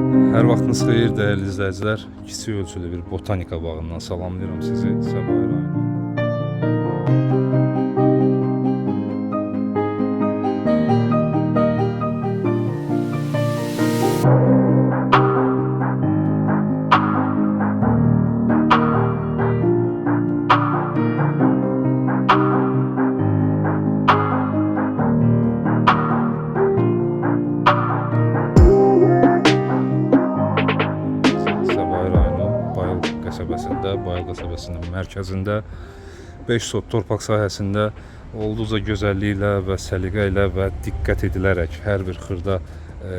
Hər vaxtınız xeyir dəyərli izləyicilər. Kiçik ölçülü bir botanika bağından salamlayıram sizi. Səbahi rayonu. Bayıl qəsəbəsinin mərkəzində 5 sot torpaq sahəsində olduqca gözəlliklə və səliqə ilə və diqqət edilərək hər bir xırda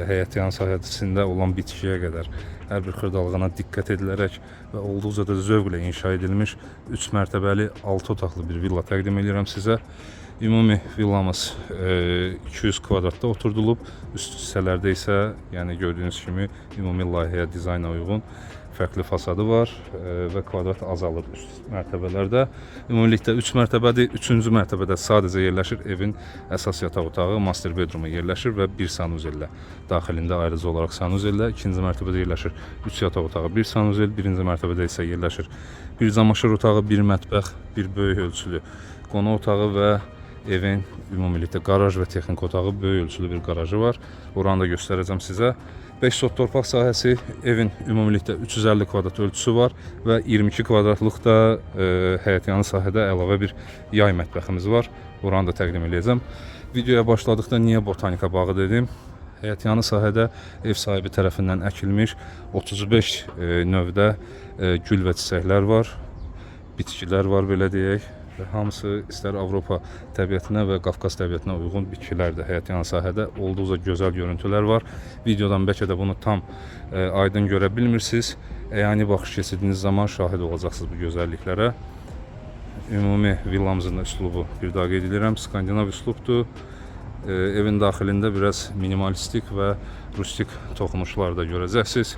həyətyan sahəsində olan bitkiyə qədər hər bir xırdalığına diqqət edilərək və olduqca da zövqlə inşa edilmiş 3 mərtəbəli 6 otaqlı bir villa təqdim edirəm sizə. Ümumi villamız 200 kvadratda oturdulub. Üst hissələrdə isə, yəni gördüyünüz kimi ümumi layihəyə, dizayna uyğun fərqli fasadı var və kvadrat azalır üst mərtəbələrdə. Ümumilikdə 3 mərtəbədir. 3-cü mərtəbədə sadəcə yerləşir evin əsas yataq otağı, master bedromu yerləşir və bir sanuzellə daxilində ayrıcı olaraq sanuzellə. 2-ci mərtəbədə yerləşir 3 yataq otağı, bir sanuzel. 1-ci mərtəbədə isə yerləşir bir camaşır otağı, bir mətbəx, bir böyük ölçülü qonaq otağı və evin ümumilikdə qaraj və texnik otağı, böyük ölçülü bir qarajı var. Oranı da göstərəcəm sizə. 5 sot torpaq sahəsi, evin ümumilikdə 350 kvadrat ölçüsü var və 22 kvadratlıq da həyətyanı sahədə əlavə bir yay mətbəximiz var. Oranı da təqdim edəcəm. Videoya başladıqda niyə botanika bağı dedim? Həyətyanı sahədə ev sahibi tərəfindən əkilmiş 35 növdə gül və çiçəklər var, bitkilər var belə deyək. Hamısı istər Avropa təbiətinə və Qafqaz təbiətinə uyğun bitkilərdir. Həyətyanı sahədə olduqca gözəl görüntülər var. Videodan bəlkə də bunu tam aydın görə bilmirsiniz. Yəni baxış keçirdiyiniz zaman şahid olacaqsınız bu gözəlliklərə. Ümumi villamızın üslubu bir daha qeyd edirəm, skandinav üslubdur. Evin daxilində biraz minimalistik və rustik toxunuşlar da görəcəksiniz.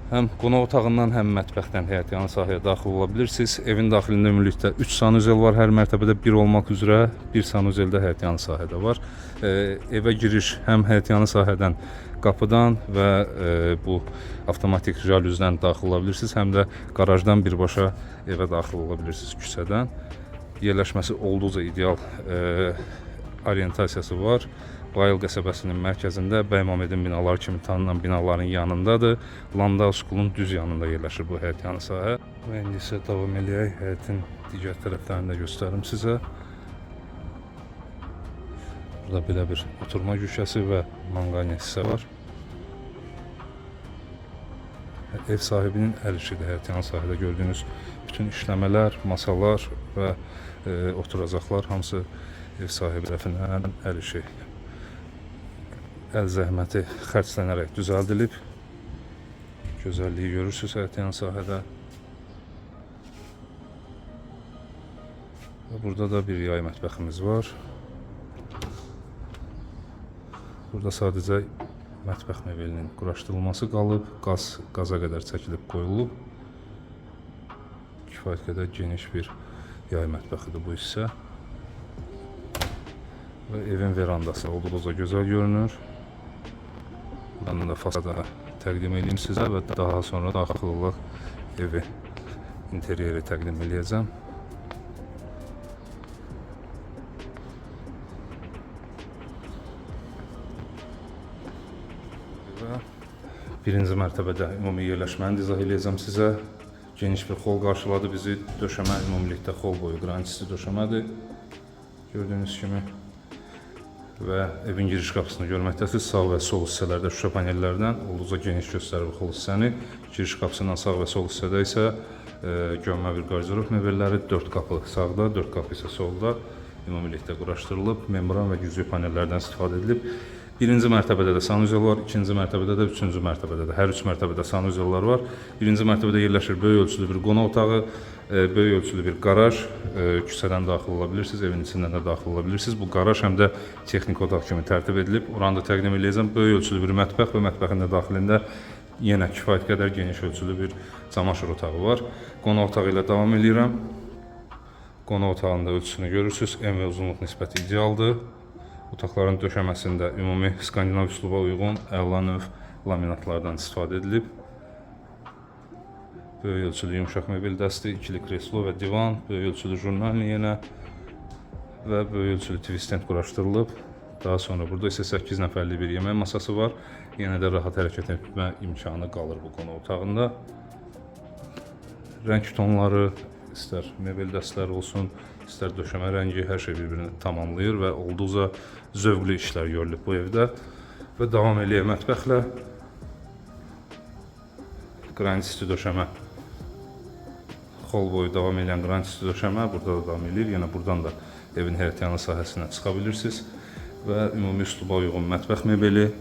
Həm qonaq otağından, həm mətbəxdən həyətyanı sahəyə daxil ola bilirsiniz. Evin daxilində ümumilikdə 3 sanuzel var, hər mərtəbədə 1 olmaq üzrə 1 sanuzeldə həyətyanı sahədə var. Evə giriş həm həyətyanı sahədən, qapıdan və bu avtomatik jalüzdən daxil ola bilirsiniz, həm də qarajdan birbaşa evə daxil ola bilirsiniz küçədən. Yerləşməsi olduqca ideal orientasiyası var. Bayıl qəsəbəsinin mərkəzində Bəymamedin binaları kimi tanınan binaların yanındadır. Landau School'un düz yanında yerləşir bu həyətyanı sahə. Və indi isə davam eləyək, həyətin digər tərəflərini də göstərim sizə. Burada belə bir oturma güşəsi və manqani hissə var. Ev sahibinin əl işidir həyətyanı sahədə gördüyünüz bütün işləmələr, masalar və oturacaqlar hamısı ev sahibi tərəfindən əl işi. Əl zəhməti xərclənərək düzəldilib. Gözəlliyi görürsünüz həyətyanı sahədə. Və burada da bir yay mətbəximiz var. Burada sadəcə mətbəx mebelinin quraşdırılması qalıb. Qaza qədər çəkilib qoyulub. Kifayət qədər geniş bir yay mətbəxidir bu hissə. Və evin verandası olduqca gözəl görünür. Buradan da fasada təqdim edeyim sizə və daha sonra daxil olaraq evi, interyeri təqdim edəcəm. Və birinci mərtəbədə ümumi yerləşməni izah edəcəm sizə. Geniş bir xol qarşıladı bizi. Döşəmə ümumilikdə xol boyu qranitli döşəmədir. Gördüyünüz kimi. Və evin giriş qapısını görməkdəsiniz. Sağ və sol hissələrdə şüşə panellərdən olduqca geniş göstərir xol hissəni. Giriş qapısından sağ və sol hissədə isə gömmə bir qardirob mebelləri, 4 qapı sağda, 4 qapı isə solda ümumilikdə quraşdırılıb. Membran və güzgü panellərdən istifadə edilib. Birinci mərtəbədə də sanuzel var, ikinci mərtəbədə də, üçüncü mərtəbədə də. Hər üç mərtəbədə sanuzellər var. Birinci mərtəbədə yerləşir böyük ölçülü bir qonaq otağı, böyük ölçülü bir qaraj. Küçədən daxil ola bilirsiniz, evin içindən də daxil ola bilirsiniz. Bu qaraj həm də texnik otaq kimi tərtib edilib. Oranı da təqdim edəcəm. Böyük ölçülü bir mətbəx və mətbəxin də daxilində yenə kifayət qədər geniş ölçülü bir camaşır otağı var. Qonaq otağı ilə davam edirəm. Qonaq otağında ölçüsünü görürsünüz. En və uzunluq nisbəti idealdır. Otaqların döşəməsində ümumi skandinav üsluba uyğun əla növ laminatlardan istifadə edilib. Böyük ölçülü yumşaq mebel dəsti, ikili kreslo və divan, böyük ölçülü jurnalni yenə və böyük ölçülü TV stand quraşdırılıb. Daha sonra burada isə 8 nəfərlik bir yemək masası var. Yenə də rahat hərəkət etmə imkanı qalır bu qonaq otağında. Rəng tonları, istər mebel dəstləri olsun, istər döşəmə rəngi, hər şey bir-birini tamamlayır və olduqca zövqlü işlər görülüb bu evdə. Və davam eləyək mətbəxlə. Qranit isti döşəmə. Xol boyu davam edən qranit isti döşəmə burada da davam edir. Yenə buradan da evin həyətyanı sahəsinə çıxa bilirsiniz. Və ümumi üsluba uyğun mətbəx mebeli,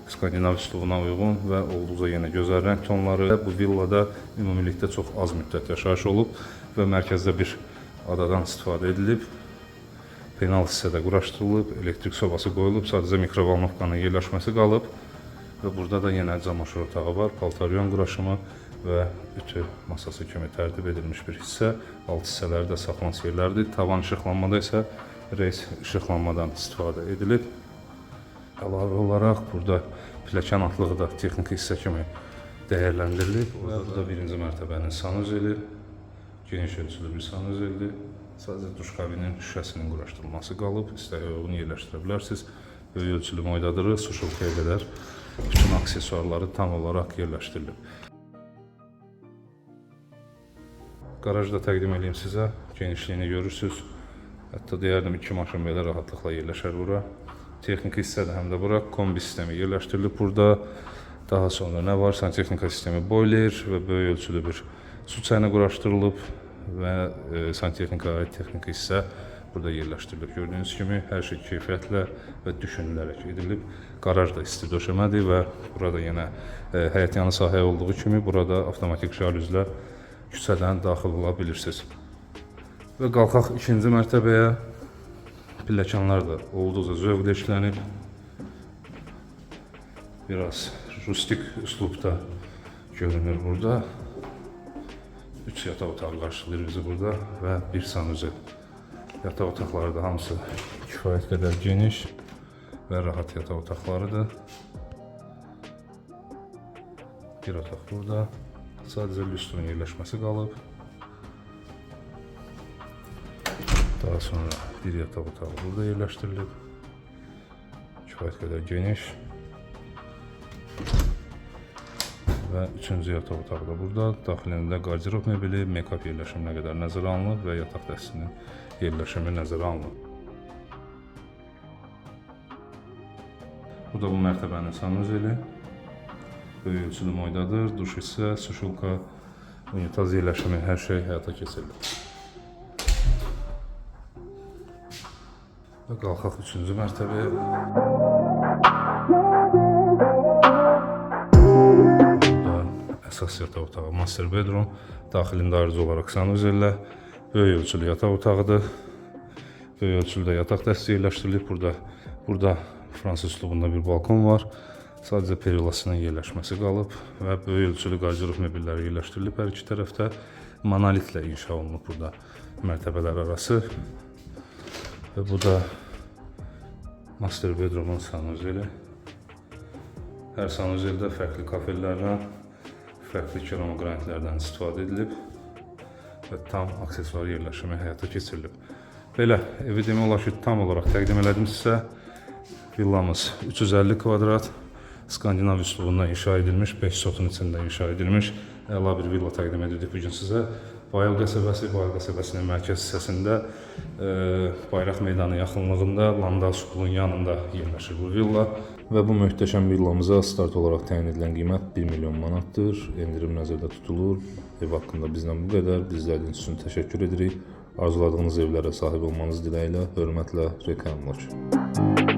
Skandinav üslubuna uyğun və olduqca yenə gözəl rəng tonları. Bu villada ümumilikdə çox az müddət yaşayış olub və mərkəzdə bir adadan istifadə edilib. Penal hissədə quraşdırılıb, elektrik sobası qoyulub, sadəcə mikrovalnovkanın yerləşməsi qalıb. Və burada da yenə camaşır otağı var, paltaryon quraşımı və ütü masası kimi tərtib edilmiş bir hissə. Alt hissələri də saxlanış yerləridir. Tavan işıqlanmada isə reys işıqlanmadan istifadə edilib. Əlavə olaraq burada pilləkən altlığı da texniki hissə kimi dəyərləndirilib. Burada birinci mərtəbənin sanuzeli, geniş ölçülü bir sanuzeldir. Sadəcə duş kabinin şüşəsinin quraşdırılması qalıb. İstəyə onu yerləşdirə bilərsiniz. Böyük ölçülü moydadırı, suşulkaya qədər bütün aksesuarları tam olaraq yerləşdirilib. Qarajda təqdim edeyim sizə. Genişliyini görürsünüz. Hətta deyərdim 2 maşın belə rahatlıqla yerləşər bura. Texniki hissədə həm də bura kombi sistemi yerləşdirilib burada. Daha sonra nə var? Santexnika sistemi boiler və böyük ölçülü bir su çayını quraşdırılıb və santexnikaya aid texniki hissə burada yerləşdirilib. Gördüyünüz kimi hər şey keyfiyyətlə və düşünülərək edilib. Qaraj da isti döşəmədir və burada yenə həyətyanı sahə olduğu kimi burada avtomatik jalüzlər küçədən daxil ola bilirsiniz. Və qalxaq ikinci mərtəbəyə. Pilləkənlər də olduqca zövqlə işlənib. Biraz rustik üslubda görünür burada. 3 yataq otağı qarşılayır bizi burada və bir sanuzel. Yataq otaqları da hamısı kifayət qədər geniş və rahat yataq otaqlarıdır. Bir otaq burada. Sadəcə lüstrun yerləşməsi qalıb. Daha sonra bir yataq otağı burada yerləşdirilib. Kifayət qədər geniş. Və üçüncü yataq otağı da burada. Daxilində qardirob mebeli, make-up yerləşimi nə qədər nəzərə alınıb və yataq dəstinin yerləşimi nəzərə alınıb. Burada bu mərtəbənin sanuzeli. Böyük ölçülü moydadır, duş hissə, suşulka, unitaz yerləşimi, hər şey həyata keçirilir. Və qalxaq 3-cü mərtəbəyə. Burada əsas yataq otağı, master bedroom, daxilində ayrıca olaraq sanuzellə, böyük ölçülü yataq otağıdır. Böyük ölçülü də yataq dəsti yerləşdirilib. Burada fransız üslubunda bir balkon var. Sadəcə pergolasının yerləşməsi qalıb və böyük ölçülü qardirob mebelləri yerləşdirilib hər iki tərəfdə. Monolitlə inşa olunub burada mərtəbələr arası. Və bu da master bedroomun sanuzeli. Hər sanuzeldə fərqli kafellərdən, fərqli keramogranitlərdən istifadə edilib və tam aksesuar yerləşimi həyata keçirilib. Belə, evi demək olar ki, tam olaraq təqdim elədim sizə. Villamız 350 kvadrat, Skandinav üslubunda inşa edilmiş, 5 sotun içində inşa edilmiş əla bir villa təqdim edildik bugün sizə. Bayıl qəsəbəsinin mərkəz hissəsində Bayraq meydanı yaxınlığında Landau School'un yanında yerləşir bu villa. Və bu möhtəşəm villamıza start olaraq təyin edilən qiymət 1 milyon manatdır. Endirim nəzərdə tutulur. Ev haqqında bizdən bu qədər. Bizlərdən üçün təşəkkür edirik. Arzuladığınız evlərə sahib olmanız diləyilə, hörmətlə, Reklam Loç.